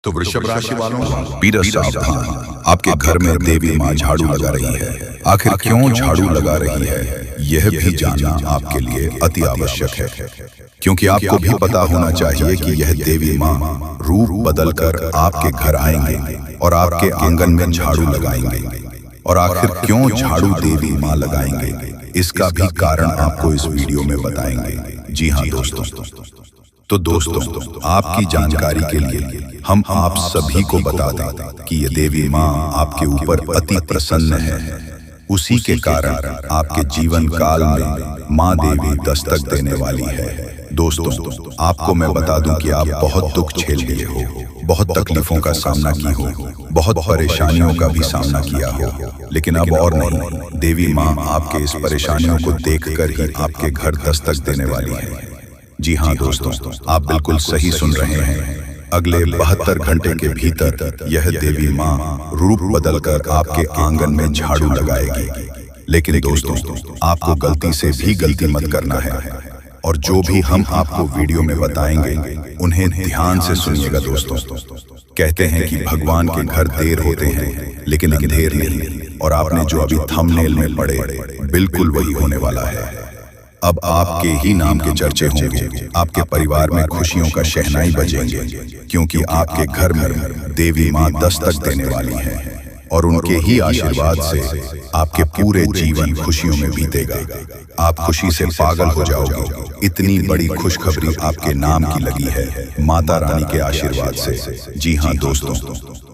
तो वृषभ राशि वालों, बीरज सावधान, आपके घर में देवी माँ झाड़ू लगा रही है। आखिर क्यों झाड़ू लगा रही है, यह भी जानना आपके लिए अति आवश्यक है, क्योंकि आपको भी पता होना चाहिए कि यह देवी माँ रूप बदलकर आपके घर आएंगे और आपके आंगन में झाड़ू लगाएंगे। और आखिर क्यों झाड़ू देवी माँ लगाएंगे, इसका भी कारण आपको इस वीडियो में बताएंगे। जी हाँ दोस्तों, तो दोस्तों आपकी जानकारी के लिए हम आप सभी को बता दें कि ये देवी माँ आपके ऊपर अति प्रसन्न है। उसी के कारण आपके जीवन काल में माँ देवी दस्तक देने वाली है। दोस्तों आपको मैं बता दूं कि आप बहुत दुख झेल लिए हो, बहुत तकलीफों का सामना की हो, बहुत परेशानियों का भी सामना किया हो, लेकिन अब और नहीं, देवी माँ आपके इस परेशानियों को देखकर ही आपके घर दस्तक देने वाली है। जी हाँ दोस्तों, आप बिल्कुल सही सुन रहे हैं। अगले 72 घंटे के भीतर यह देवी माँ रूप बदलकर आपके आंगन में झाड़ू लगाएगी। लेकिन दोस्तों आपको गलती से भी गलती मत करना है, और जो भी हम आपको वीडियो में बताएंगे उन्हें ध्यान से सुनिएगा। दोस्तों कहते हैं कि भगवान के घर देर होते हैं लेकिन अंधेर नहीं, और आपने जो अभी थंबनेल में पढ़े बिल्कुल वही होने वाला है। अब आपके ही नाम के चर्चे होंगे, आपके परिवार में खुशियों का शहनाई बजेंगे, क्योंकि आपके घर में देवी माँ दस्तक देने वाली है, और उनके ही आशीर्वाद से आपके पूरे जीवन खुशियों में बीतेगा। आप खुशी से पागल हो जाओगे, इतनी बड़ी खुशखबरी आपके नाम की लगी है माता रानी के आशीर्वाद से। जी हाँ दोस्तों,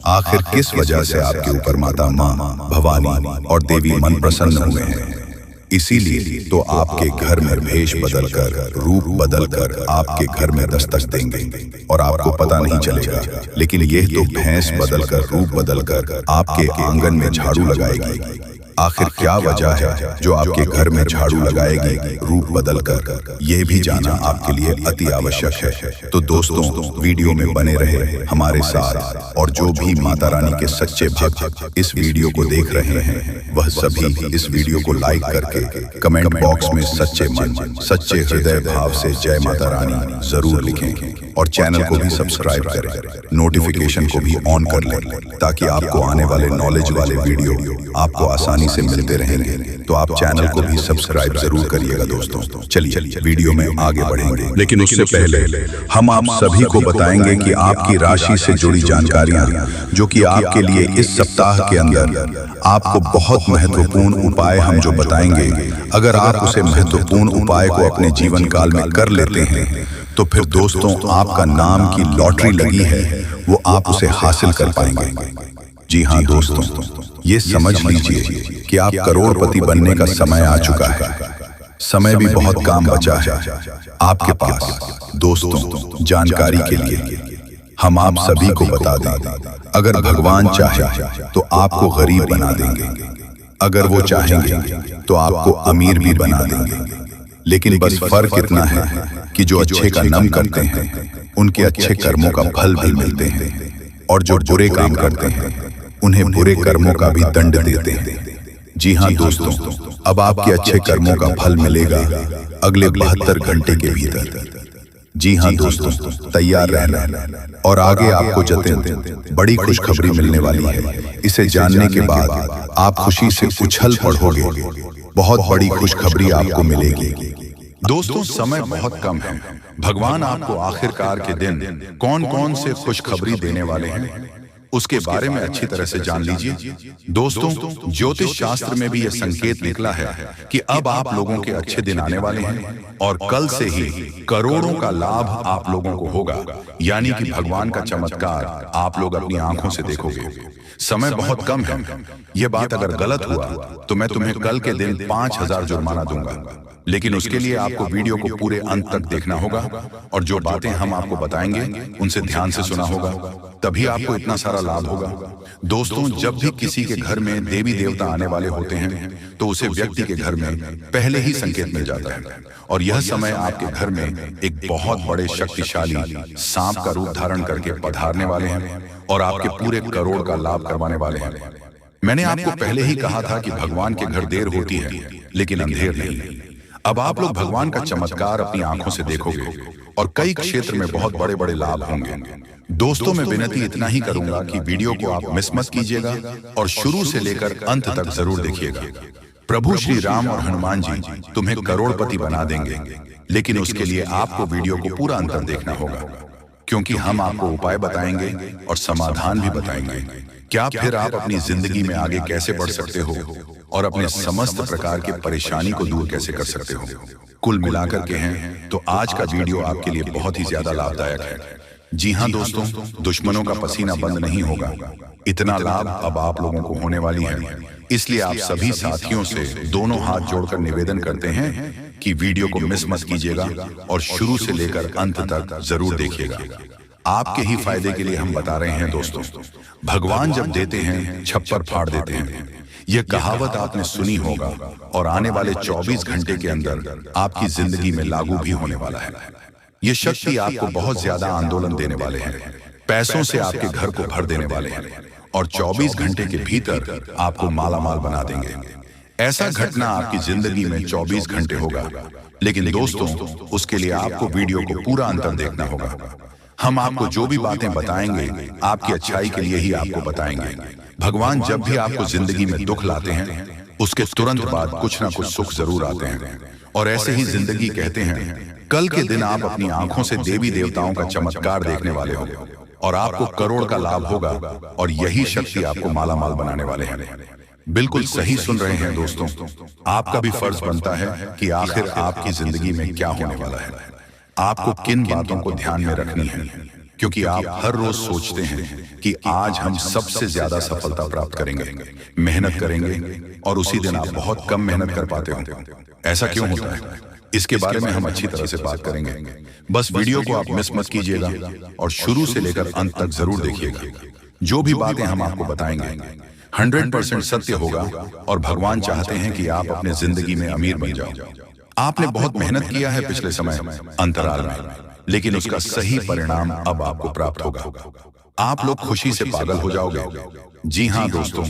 आखिर किस वजह से आपके ऊपर माता माँ भवानी और देवी मन प्रसन्न हुए हैं? इसीलिए तो आपके घर में भेष बदलकर, रूप बदलकर आपके घर में दस्तक देंगे, और आपको पता नहीं चलेगा, लेकिन यह तो भैंस बदलकर, रूप बदलकर आपके आंगन में झाड़ू लगाएगी। आखिर क्या वजह है जो आपके घर में झाड़ू लगाएगी रूप बदलकर, यह भी जाना आपके लिए अति आवश्यक है। तो दोस्तों वीडियो में बने रहे हमारे साथ, और जो भी माता रानी के सच्चे भक्त इस वीडियो को देख रहे हैं वह सभी इस वीडियो को लाइक करके कमेंट बॉक्स में सच्चे मन, सच्चे हृदय भाव से जय माता रानी जरूर लिखें, और चैनल को भी सब्सक्राइब करें, नोटिफिकेशन को भी ऑन कर लें, ताकि आपको आने वाले नॉलेज वाले वीडियो आपको आसानी से मिलते रहेंगे। तो आप चैनल को भी सब्सक्राइब जरूर करिएगा। दोस्तों चलिए वीडियो में आगे बढ़ेंगे, लेकिन उससे पहले हम आप सभी को बताएंगे कि आपकी राशि से जुड़ी जानकारियां जो कि आपके लिए इस सप्ताह के अंदर आपको बहुत महत्वपूर्ण उपाय हम जो बताएंगे, अगर आप उसे महत्वपूर्ण उपाय को अपने जीवन काल में कर लेते हैं तो फिर दोस्तों आपका नाम की लॉटरी लगी है, वो आप उसे हासिल कर पाएंगे। जी हाँ दोस्तों, ये समझ लीजिए कि आप करोड़पति बनने का समय आ चुका है। समय भी बहुत कम बचा है आपके पास। दोस्तों जानकारी के लिए हम आप सभी को बता दें, अगर भगवान चाहे तो आपको गरीब बना देंगे, अगर वो चाहेंगे तो आपको अमीर भी बना देंगे। लेकिन बस फर्क इतना है कि जो अच्छे का नम करते हैं उनके अच्छे कर्मों का फल भी मिलते हैं, और जो बुरे काम करते हैं उन्हें बुरे कर्मों का भी दंड देते हैं। जी हाँ दोस्तों, अब आपके अच्छे कर्मों का फल मिलेगा अगले 72 घंटे के भीतर। जी हाँ दोस्तों, तैयार रहना, और आगे आपको जतें बड़ी खुशखबरी मिलने वाली है। इसे जानने के बाद आप खुशी से उछल पड़ोगे, बहुत बड़ी खुशखबरी आपको मिलेगी। दोस्तों समय बहुत कम है, भगवान आपको आखिरकार के दिन कौन कौन से खुशखबरी देने वाले हैं उसके बारे में अच्छी तरह से जान लीजिए। दोस्तों ज्योतिष शास्त्र में भी यह संकेत निकला है कि अब आप लोगों के अच्छे दिन आने वाले हैं, और कल से ही करोड़ों का लाभ आप लोगों को होगा, यानी कि भगवान का चमत्कार आप लोग अपनी आंखों से देखोगे। समय बहुत कम है, यह बात अगर गलत हुआ तो मैं तुम्हें कल के दिन 5000 जुर्माना दूंगा, लेकिन उसके लिए आपको वीडियो को पूरे अंत तक देखना होगा, और जो बातें हम आपको बताएंगे उनसे ध्यान से सुना होगा, तभी आपको इतना सारा लाभ होगा। दोस्तों जब भी किसी के घर में देवी देवता आने वाले होते हैं तो उसे व्यक्ति के घर में पहले ही संकेत मिल जाता है, और यह समय आपके घर में एक बहुत बड़े शक्तिशाली सांप का रूप धारण करके पधारने वाले हैं, और आपके पूरे करोड़ का लाभ करवाने वाले हैं। मैंने आपको पहले ही कहा था कि भगवान के घर देर होती है लेकिन अंधेर नहीं। अब आप लोग भगवान का चमत्कार अपनी आंखों से देखोगे, और कई क्षेत्र में बहुत बड़े बड़े लाभ होंगे। दोस्तों मैं विनती इतना ही करूंगा कि वीडियो को आप मिस मत कीजिएगा और शुरू से लेकर अंत तक जरूर देखिएगा। प्रभु श्री राम और हनुमान जी तुम्हें करोड़पति बना देंगे, लेकिन उसके लिए आपको वीडियो को पूरा अंत तक देखना होगा, क्योंकि हम आपको उपाय बताएंगे और समाधान भी बताएंगे। क्या फिर आप अपनी जिंदगी में आगे कैसे बढ़ सकते हो और अपने समस्त प्रकार की परेशानी को दूर कैसे कर सकते हो। कुल मिलाकर के हैं तो आज का वीडियो आपके लिए बहुत ही ज्यादा लाभदायक है। जी हाँ दोस्तों, दुश्मनों का पसीना बंद नहीं होगा, इतना लाभ अब आप लोगों को होने वाली है। इसलिए आप सभी साथियों से दोनों हाथ जोड़कर निवेदन करते हैं कि वीडियो को मिस मत कीजिएगा और शुरू से लेकर अंत तक जरूर देखिएगा। आपके ही फायदे के लिए हम बता रहे हैं दोस्तों। भगवान जब देते हैं छप्पर फाड़ देते हैं, यह कहावत आपने सुनी होगा और आने वाले 24 घंटे के अंदर आपकी जिंदगी में लागू भी होने वाला है। ये शक्ति आपको बहुत ज्यादा आंदोलन देने वाले हैं, पैसों से आपके घर को भर देने वाले हैं और 24 घंटे के भीतर आपको मालामाल बना देंगे। ऐसा घटना आपकी जिंदगी में 24 घंटे होगा, लेकिन दोस्तों उसके लिए आपको वीडियो को पूरा अंतर देखना होगा। हम आपको जो भी बातें बताएंगे आपकी अच्छाई के लिए ही आपको बताएंगे। भगवान जब भी आपको जिंदगी में दुख लाते हैं उसके तुरंत बाद कुछ ना कुछ सुख जरूर आते हैं। और ऐसे ही जिंदगी कहते हैं, कल के दिन आप अपनी आंखों से देवी देवताओं का चमत्कार देखने वाले हो और आपको करोड़ का लाभ होगा और यही शक्ति आपको मालामाल बनाने वाले हैं। बिल्कुल सही सुन रहे हैं दोस्तों। आपका भी फर्ज बनता है कि आखिर आपकी जिंदगी में क्या होने वाला है, आपको किन बातों को ध्यान में रखनी है, क्योंकि आप हर रोज सोचते हैं कि आज हम सबसे ज्यादा सफलता प्राप्त करेंगे, मेहनत करेंगे और उसी दिन आप बहुत कम मेहनत कर पाते हो। ऐसा क्यों होता है, इसके बारे में हम अच्छी तरह से बात करेंगे। बस वीडियो को आप मिस मत कीजिएगा और शुरू से लेकर अंत तक जरूर देखिएगा। जो भी बातें हम आपको बताएंगे 100% सत्य होगा और भगवान चाहते हैं कि आप अपने जिंदगी में अमीर बन जाओ। आपने बहुत मेहनत किया है पिछले समय अंतराल में, लेकिन उसका सही परिणाम अब आपको प्राप्त होगा। आप लोग खुशी से पागल हो जाओगे। जी हाँ दोस्तों,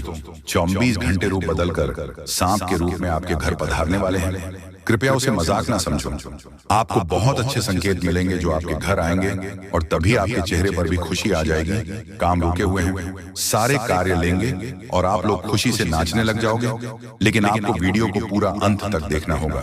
24 घंटे रूप बदलकर सांप के रूप में आपके घर पधारने वाले हैं। कृपया उसे मजाक ना समझो। आपको बहुत अच्छे संकेत मिलेंगे जो आपके घर आएंगे और तभी आपके चेहरे पर भी खुशी आ जाएगी। काम रुके हुए हैं, सारे कार्य लेंगे और आप लोग खुशी से नाचने लग जाओगे। लेकिन आपको वीडियो को पूरा अंत तक देखना होगा,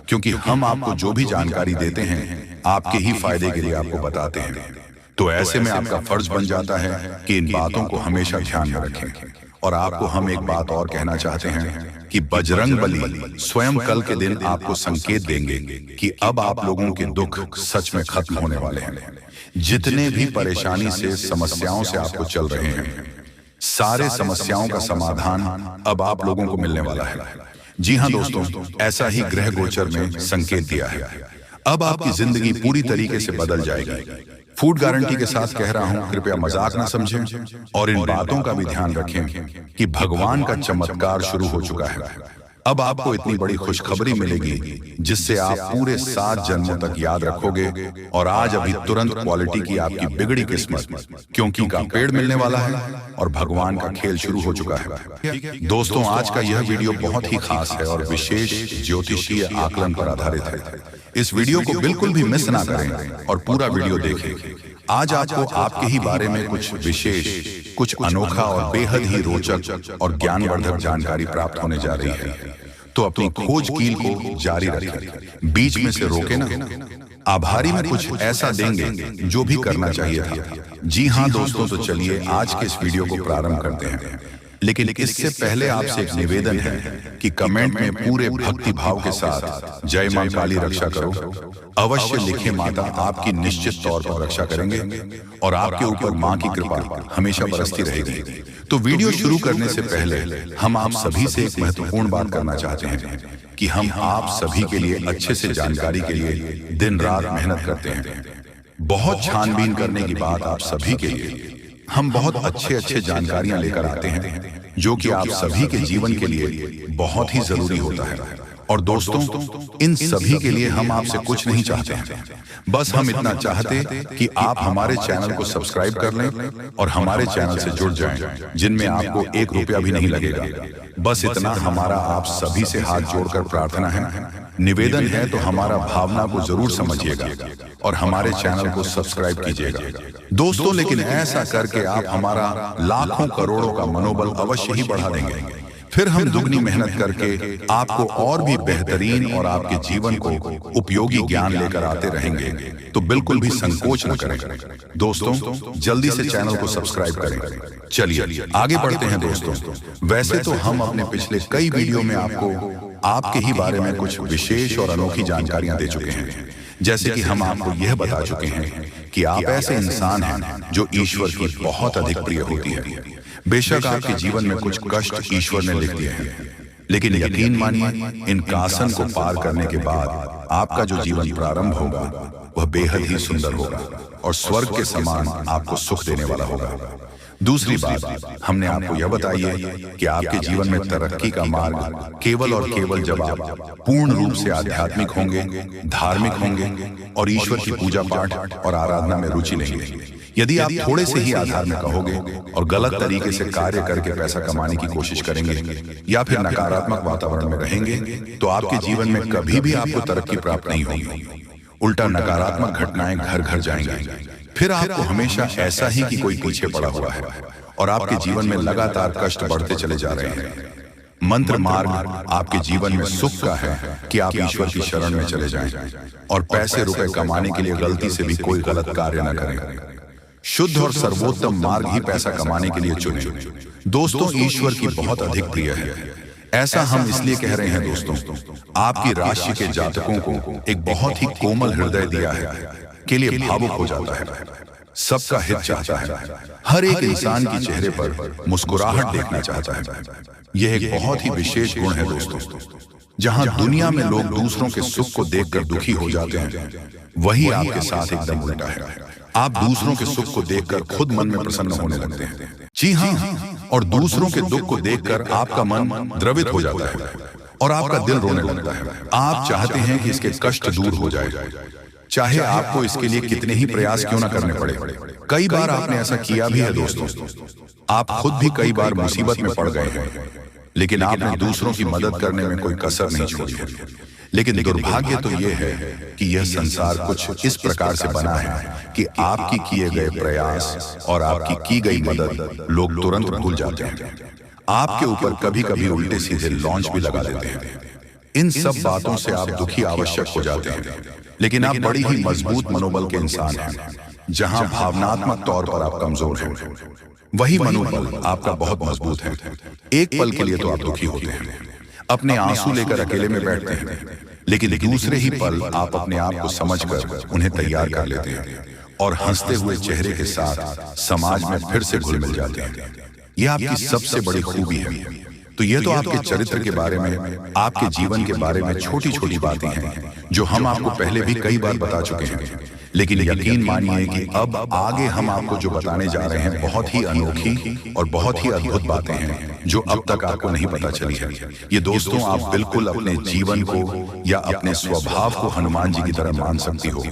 क्योंकि हम आपको जो भी जानकारी देते हैं आपके ही फायदे के लिए आपको बताते हैं। तो ऐसे में आपका फर्ज बन जाता है कि इन बातों को हमेशा ध्यान में रखें। और आपको हम एक बात और कहना चाहते हैं कि बजरंग बली स्वयं कल के दिन आपको संकेत देंगे कि अब आप लोगों के दुख सच में खत्म होने वाले हैं। जितने भी परेशानी से समस्याओं से आपको चल रहे हैं, सारे समस्याओं का समाधान अब आप लोगों को मिलने वाला है। जी हाँ दोस्तों, ऐसा ही ग्रह गोचर में संकेत दिया है। अब आपकी जिंदगी पूरी तरीके से बदल जाएगी। फूड गारंटी के साथ कह रहा हूं, कृपया मजाक ना समझें और इन बातों का भी ध्यान रखें कि भगवान का चमत्कार शुरू हो चुका है। अब आपको इतनी बड़ी खुशखबरी मिलेगी जिससे आप पूरे 7 जन्मों तक याद रखोगे। और आज अभी तुरंत क्वालिटी की आपकी बिगड़ी किस्मत, क्योंकि का पेड़ मिलने वाला है और भगवान का खेल शुरू हो चुका है। दोस्तों आज का यह वीडियो बहुत ही खास है और विशेष ज्योतिषीय आकलन पर आधारित है। इस वीडियो को बिल्कुल भी मिस ना करें और पूरा वीडियो देखें। आज आपको आपके ही बारे में कुछ विशेष, कुछ अनोखा और बेहद ही रोचक और ज्ञानवर्धक जानकारी प्राप्त होने जा रही है। तो अपनी खोज कील को जारी रखें, बीच में से रोके ना। आभारी में कुछ ऐसा देंगे जो भी करना चाहिए था। जी हाँ दोस्तों, तो चलिए आज के इस वीडियो को प्रारंभ करते हैं। लेकिन इससे पहले आपसे एक निवेदन है कि कमेंट में पूरे भक्ति भाव के साथ जय मां काली रक्षा करो अवश्य लिखें। माता आपकी निश्चित तौर पर रक्षा करेंगे और आपके ऊपर मां की कृपा हमेशा बरसती रहेगी। तो वीडियो शुरू करने से पहले हम आप सभी से एक महत्वपूर्ण बात करना चाहते हैं कि हम आप सभी के लिए अच्छे से जानकारी के लिए दिन रात मेहनत करते हैं। बहुत छानबीन करने की बात आप सभी के लिए हम बहुत अच्छे जानकारियां लेकर आते हैं जो कि आप सभी के जीवन के लिए बहुत ही जरूरी होता है। और दोस्तों इन सभी के लिए हम आपसे कुछ नहीं चाहते हैं, बस हम इतना चाहते कि आप हमारे चैनल को सब्सक्राइब कर लें और हमारे चैनल से जुड़ जाएं, जिनमें आपको 1 रुपया भी नहीं लगेगा। बस इतना हमारा आप सभी से हाथ जोड़कर प्रार्थना है, निवेदन है। तो हमारा भावना को जरूर समझिएगा और हमारे चैनल को सब्सक्राइब कीजिएगा दोस्तों। लेकिन ऐसा करके आप हमारा लाखों करोड़ों का मनोबल अवश्य ही बढ़ा देंगे। फिर हम दुगनी मेहनत करके आपको और भी बेहतरीन और आपके जीवन को उपयोगी ज्ञान लेकर आते रहेंगे। तो बिल्कुल भी संकोच न करें दोस्तों, जल्दी से चैनल को सब्सक्राइब करें। चलिए आगे बढ़ते हैं दोस्तों। वैसे तो हम अपने पिछले कई वीडियो में आपको आपके ही बारे में कुछ विशेष और अनोखी जानकारियां दे चुके हैं। जैसे कि हम आपको यह बता चुके हैं कि आप ऐसे इंसान हैं जो ईश्वर की बहुत अधिक प्रिय होती है। बेशक आपके जीवन में कुछ कष्ट ईश्वर ने लिख दिए हैं, लेकिन यकीन मानिए इन कासन को पार करने के बाद आपका जो जीवन प्रारंभ होगा वह बेहद ही सुंदर होगा और स्वर्ग के समान आपको सुख देने वाला होगा। दूसरी बात हमने आपको यह बताई है कि आपके जीवन में तरक्की का मार्ग केवल और केवल जब आप पूर्ण रूप से आध्यात्मिक होंगे, धार्मिक होंगे और ईश्वर की पूजा पाठ और आराधना में रुचि लेंगे। यदि आप थोड़े से ही आधार में कहोगे और गलत तरीके से कार्य करके पैसा कमाने की कोशिश करेंगे या फिर नकारात्मक वातावरण में रहेंगे तो आपके जीवन में कभी भी आपको तरक्की प्राप्त नहीं होगी। उल्टा नकारात्मक घटनाएं घर घर जाएंगी। फिर आपको हमेशा ऐसा ही कि कोई पीछे पड़ा हुआ है और आपके जीवन में लगातार कष्ट बढ़ते चले जा रहे हैं। मंत्र मार्ग आपके जीवन में सुख का है कि आप ईश्वर की शरण में चले जाएं और पैसे रुपए कमाने के लिए गलती से भी कोई गलत कार्य न करें। शुद्ध और सर्वोत्तम मार्ग ही पैसा कमाने के लिए चुनें। दोस्तों ईश्वर की बहुत अधिक प्रिय है। ऐसा हम इसलिए कह रहे हैं दोस्तों, आपकी राशि के जातकों को एक बहुत ही कोमल हृदय दिया है के लिए भावुक हो जाता है, सबका हित चाहता है, हर एक इंसान के चेहरे पर मुस्कुराहट देखना चाहता है। यह एक बहुत ही विशेष गुण है दोस्तों। जहां दुनिया में लोग दूसरों के सुख को देखकर दुखी हो जाते हैं, वही आपके साथ एकदम उल्टा है। आप दूसरों के सुख को देखकर खुद मन में प्रसन्न होने लगते हैं। जी हाँ, और दूसरों के दुख को देखकर आपका मन द्रवित हो जाता है और आपका दिल रोने लगता है। आप चाहते हैं कि इसके कष्ट दूर हो जाए, चाहे आपको इसके लिए कितने ही प्रयास क्यों ना करने पड़े। कई बार आपने ऐसा किया भी है दोस्तों। आप खुद भी कई बार मुसीबत में पड़ गए हैं, लेकिन आपने दूसरों की मदद करने में कोई कसर नहीं छोड़ी है। लेकिन दुर्भाग्य तो यह है कि यह संसार कुछ इस प्रकार से बना है कि आपकी किए गए प्रयास और आपकी की गई मदद लोग तुरंत भूल जाते हैं। आपके ऊपर कभी कभी उल्टे सीधे लॉन्च भी लगा देते हैं। इन सब बातों से आप दुखी आवश्यक हो जाते हैं, लेकिन आप बड़ी ही मजबूत मनोबल के इंसान हैं। जहां भावनात्मक तौर पर आप कमजोर हैं, वही मनोबल आपका बहुत मजबूत है। एक पल के लिए तो आप दुखी होते हैं, अपने आंसू लेकर अकेले में बैठते हैं, लेकिन दूसरे ही पल आप अपने आप को समझकर उन्हें तैयार कर लेते हैं और हंसते हुए चेहरे के साथ समाज में फिर से घुल मिल जाते हैं। यह आपकी सबसे बड़ी खूबी है। तो यह तो आपके चरित्र के बारे में, आपके जीवन के बारे में छोटी छोटी बातें हैं जो हम आपको पहले भी कई बार बता चुके हैं। लेकिन यकीन मानिए कि अब आगे हम आपको जो बताने जा रहे हैं बहुत ही अनोखी और बहुत ही अद्भुत बातें हैं जो अब तक आपको नहीं पता चली है। ये दोस्तों आप बिल्कुल अपने जीवन को या अपने स्वभाव को हनुमान जी की तरह मान सकती हो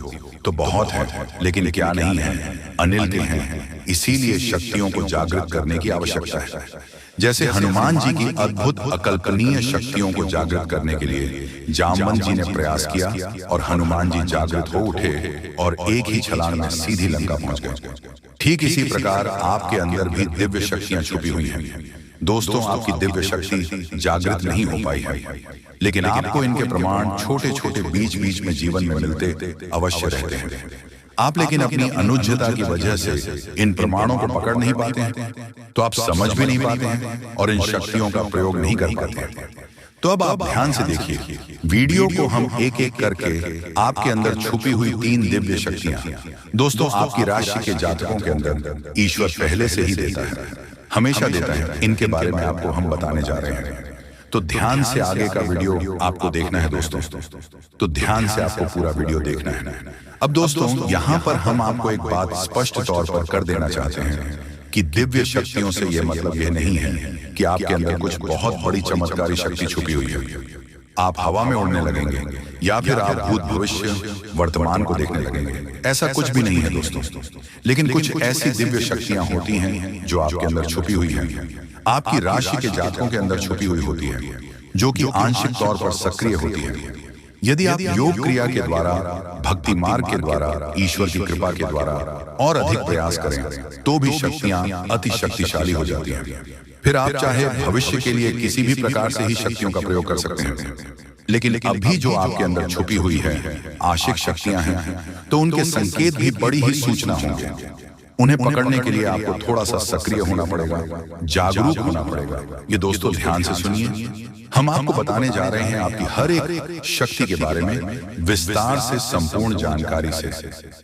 तो बहुत है, लेकिन क्या नहीं है, अनिल के हैं। इसीलिए शक्तियों को जागृत करने की आवश्यकता है। जैसे हनुमान जी की अद्भुत अकल्पनीय शक्तियों को जागृत करने के लिए जामवंत जी ने प्रयास किया और हनुमान जी जागृत हो उठे और एक ही छलांग में सीधी लंका पहुंच गए। ठीक इसी प्रकार आपके अंदर भी दिव्य शक्तियां छुपी हुई हैं। दोस्तों आपकी दिव्य शक्ति जागृत नहीं हो पाई है, लेकिन आपको इनके प्रमाण छोटे छोटे बीच बीच में जीवन में मिलते अवश्य रहते हैं। आप लेकिन अपनी अनुज्ञता की वजह से इन प्रमाणों को पकड़ नहीं पाते हैं, तो आप समझ भी नहीं पाते हैं और इन शक्तियों का प्रयोग नहीं कर पाते हैं। तो अब आप ध्यान से देखिए, वीडियो को हम एक एक करके आपके अंदर छुपी हुई 3 दिव्य शक्तियां दोस्तों आपकी राशि के जातकों के अंदर ईश्वर पहले से ही देता है, हमेशा देता है। इनके बारे में आपको हम बताने जा रहे हैं। तो ध्यान से आगे का वीडियो आपको देखना है दोस्तों, तो ध्यान से आपको पूरा वीडियो देखना है। अब दोस्तों यहाँ पर हम आपको एक बात स्पष्ट तौर पर कर देना चाहते हैं कि दिव्य शक्तियों से यह मतलब यह नहीं है कि आपके अंदर कुछ बहुत बड़ी चमत्कारी शक्ति छुपी हुई है, आप हवा में उड़ने लगेंगे या फिर आप भूत भविष्य वर्तमान को देखने लगेंगे। ऐसा कुछ भी नहीं है दोस्तों, लेकिन कुछ ऐसी दिव्य शक्तियां होती हैं जो आपके अंदर छुपी हुई हैं, आपकी राशि के जातकों के अंदर छुपी हुई होती है, जो कि आंशिक तौर पर सक्रिय होती है। यदि आप योग क्रिया के द्वारा, भक्ति मार्ग के द्वारा, ईश्वर की कृपा के द्वारा और अधिक प्रयास करें तो भी शक्तियां अति शक्तिशाली हो जाती हैं। फिर आप चाहे भविष्य के लिए किसी भी प्रकार से ही शक्तियों का प्रयोग कर सकते हैं, लेकिन अभी जो आपके अंदर छुपी हुई है आशिक शक्तियां हैं, तो उनके संकेत भी बड़ी ही सूचना होंगे। उन्हें पकड़ने के लिए आपको थोड़ा सा सक्रिय होना पड़ेगा, जागरूक होना पड़ेगा। ये दोस्तों ध्यान से सुनिए, हम आपको बताने जा रहे हैं आपकी हर एक शक्ति के बारे में विस्तार से, संपूर्ण जानकारी से।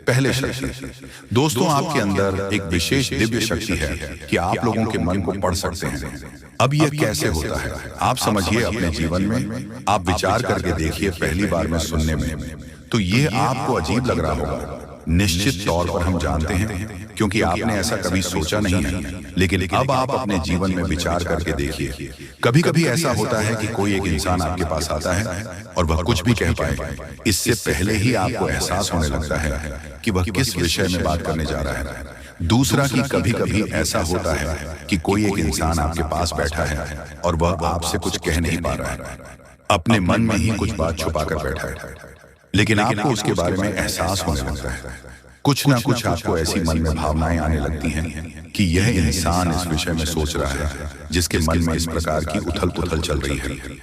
पहले शक्ति दोस्तों, आपके अंदर एक विशेष दिव्य शक्ति है कि आप लोगों के मन को पढ़ सकते हैं। अब यह कैसे होता है आप समझिए अपने जीवन में, आप विचार करके देखिए। पहली बार में सुनने में तो यह आपको अजीब लग रहा होगा, निश्चित तौर पर हम जानते हैं, क्योंकि आपने ऐसा कभी सोचा नहीं है। लेकिन अब आप अपने जीवन में विचार करके देखिए। कभी कभी ऐसा होता है कि कोई एक इंसान आपके पास आता है और वह कुछ भी कह पाए, इससे पहले ही आपको एहसास होने लगता है कि वह किस विषय में बात करने जा रहा है। दूसरा कि कभी कभी ऐसा होता है कि कोई एक इंसान आपके पास बैठा है और वह आपसे कुछ कह नहीं पा रहा है, अपने मन में ही कुछ बात छुपा कर बैठा है, लेकिन आपको उसके बारे में एहसास होने लगता है। कुछ ना कुछ आपको ऐसी मन में भावनाएं आने लगती हैं कि यह इंसान इस विषय में सोच रहा है, जिसके मन में इस प्रकार की उथल पुथल चल रही है।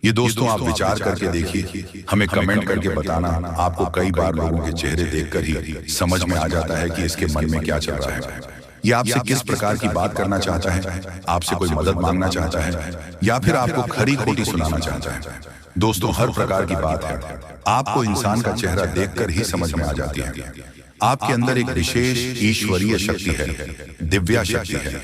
ये दोस्तों आप विचार करके देखिए, हमें कमेंट करके बताना। आपको कई बार लोगों के चेहरे देखकर ही समझ में आ जाता है कि इसके मन में क्या चल रहा है। ये आपसे किस प्रकार की बात करना चाहता है, आपसे कोई मदद मांगना चाहता है, या फिर आपको खरी खोटी सुनाना चाहता है। दोस्तों हर प्रकार की बात है, आपको इंसान का चेहरा देखकर ही समझ में आ जाती है। आपके अंदर एक विशेष ईश्वरीय शक्ति है, दिव्या शक्ति है,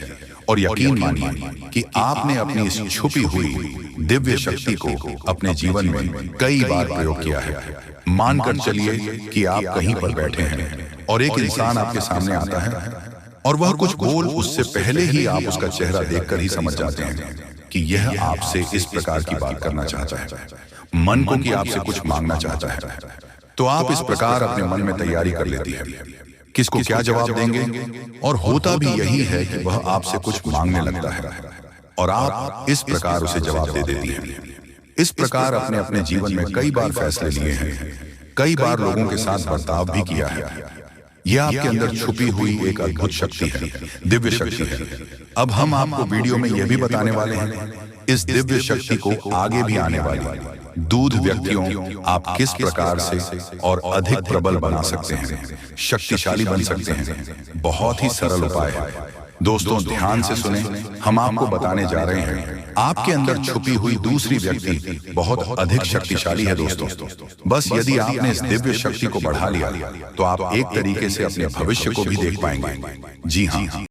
और यकीन मानिए कि आपने अपनी इस छुपी हुई दिव्य शक्ति को अपने जीवन में कई बार प्रयोग किया है। मानकर चलिए कि आप कहीं पर बैठे हैं और एक इंसान आपके सामने आता है और वह कुछ बोल, उससे पहले ही आप उसका चेहरा देखकर ही समझ जाते हैं कि यह आपसे इस प्रकार की बात करना चाहता है, मन को कि आपसे कुछ मांगना चाहता है। तो आप इस प्रकार अपने मन में तैयारी कर लेती है किसको क्या जवाब देंगे, और होता भी यही है कि वह आपसे कुछ मांगने लगता है और आप इस प्रकार उसे जवाब दे देती हैं। इस प्रकार अपने अपने जीवन में कई बार फैसले लिए हैं, कई बार लोगों के साथ बर्ताव भी किया है। यह आपके अंदर छुपी हुई एक अद्भुत शक्ति है, दिव्य शक्ति है। अब हम आपको वीडियो में यह भी बताने वाले हैं इस दिव्य शक्ति को आगे भी आने वाली दूध व्यक्तियों आप किस प्रकार से और अधिक प्रबल बना सकते हैं, शक्तिशाली बन सकते हैं। बहुत ही सरल उपाय है दोस्तों, ध्यान से सुने। हम आपको बताने जा रहे हैं आपके अंदर छुपी हुई दूसरी व्यक्ति बहुत अधिक शक्तिशाली है दोस्तों। बस यदि आपने इस दिव्य शक्ति को बढ़ा लिया तो आप एक तरीके से अपने भविष्य को भी देख पाएंगे। जी हाँ,